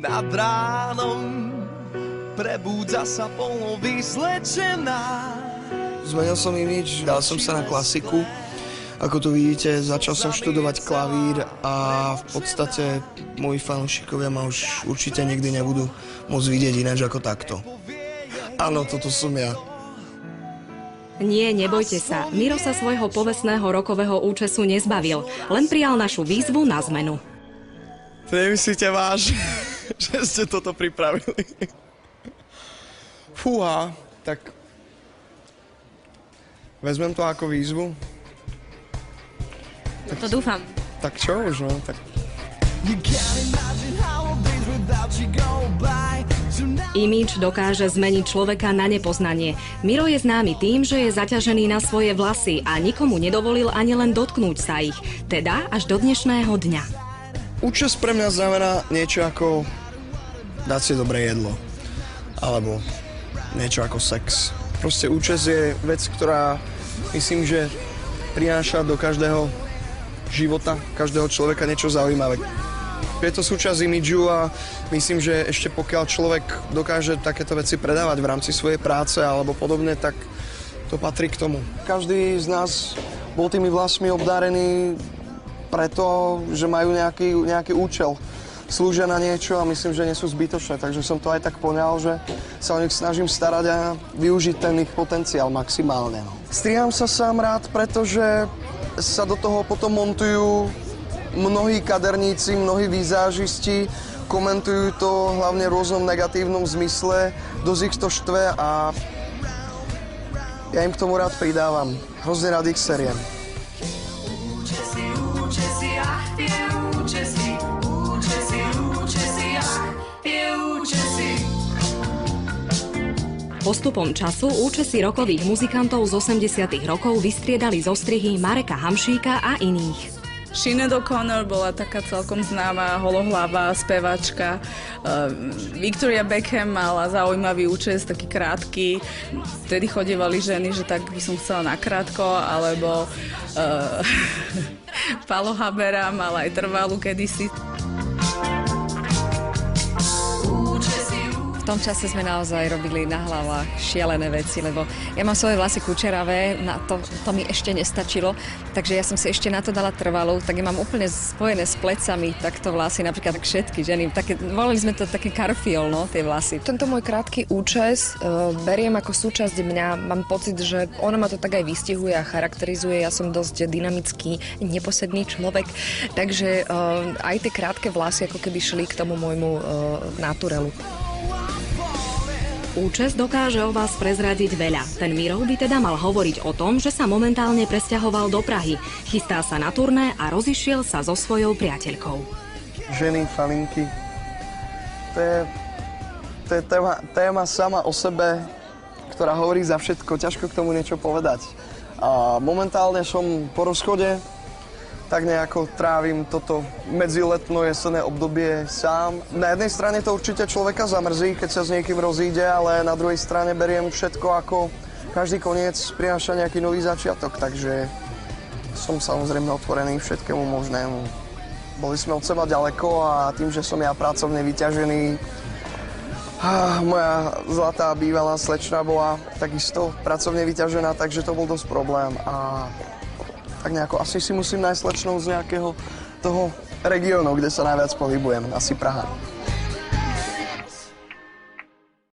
nad ránom prebúdza sa polno vyzlečená. Zmenil som imič, dal som sa na klasiku. Ako tu vidíte, začal som študovať klavír a v podstate moji fanúšikovia ma už určite nikdy nebudú môcť vidieť ináč ako takto. Áno, toto som ja. Nie, nebojte sa. Miro sa svojho povestného rokového účesu nezbavil, len prijal našu výzvu na zmenu. To nemyslíte vážne, že ste toto pripravili? Fúha, tak vezmem to ako výzvu. To dúfam. Tak čo už, no? Tak... Imíč dokáže zmeniť človeka na nepoznanie. Miro je známy tým, že je zaťažený na svoje vlasy a nikomu nedovolil ani len dotknúť sa ich. Teda až do dnešného dňa. Účesť pre mňa znamená niečo ako dať si dobré jedlo. Alebo niečo ako sex. Proste účesť je vec, ktorá myslím, že prináša do každého života, každého človeka niečo zaujímavé. Je to súčasť imidžu a myslím, že ešte pokiaľ človek dokáže takéto veci predávať v rámci svojej práce alebo podobne, tak to patrí k tomu. Každý z nás bol tými vlasmi obdarený preto, že majú nejaký účel. Slúžia na niečo a myslím, že nie sú zbytočné, takže som to aj tak poňal, že sa o nich snažím starať a využiť ten ich potenciál maximálne. Striham sa sám rád, pretože sa do toho potom montujú mnohí kaderníci, mnohí výzážisti, komentujú to hlavne v rôznom negatívnom zmysle, dosť ich to štve a ja im k tomu rád pridávam. Hrozne rád ich seriem. Postupom času účesy rokových muzikantov z 80. rokov vystriedali zostrihy Mareka Hamšíka a iných. Sinead O'Connor bola taká celkom známa holohlavá spevačka. Victoria Beckham mala zaujímavý účes, taký krátky. Vtedy chodievali ženy, že tak by som chcela nakrátko, alebo Palo Habera mala aj trvalú kedysi. V tom čase sme naozaj robili na hlavách šialené veci, lebo ja mám svoje vlasy kučeravé, na to mi ešte nestačilo, takže ja som si ešte na to dala trvalú, tak ja mám úplne spojené s plecami takto vlasy, napríklad všetky ženy, volali sme to také karfiol, no, tie vlasy. Tento môj krátky účes beriem ako súčasť mňa, mám pocit, že ono ma to tak aj vystihuje a charakterizuje, ja som dosť dynamický, neposedný človek, takže aj tie krátke vlasy ako keby šli k tomu môjmu naturelu. Účes dokáže o vás prezradiť veľa. Ten Miro by teda mal hovoriť o tom, že sa momentálne presťahoval do Prahy. Chystá sa na turné a rozišiel sa so svojou priateľkou. Ženy, faninky. To je téma sama o sebe, ktorá hovorí za všetko. Ťažko k tomu niečo povedať. A momentálne som po rozchode, tak nejako trávim toto medziletno-jesenné obdobie sám. Na jednej strane to určite človeka zamrzí, keď sa s niekým rozíde, ale na druhej strane beriem všetko ako každý koniec prináša nejaký nový začiatok, takže som samozrejme otvorený všetkému možnému. Boli sme od seba ďaleko a tým, že som ja pracovne vyťažený, moja zlatá bývalá slečna bola takisto pracovne vyťažená, takže to bol dosť problém a tak nejako asi si musím nájsť slečnou z nejakého toho regiónu, kde sa najviac pohybujem, asi Praha.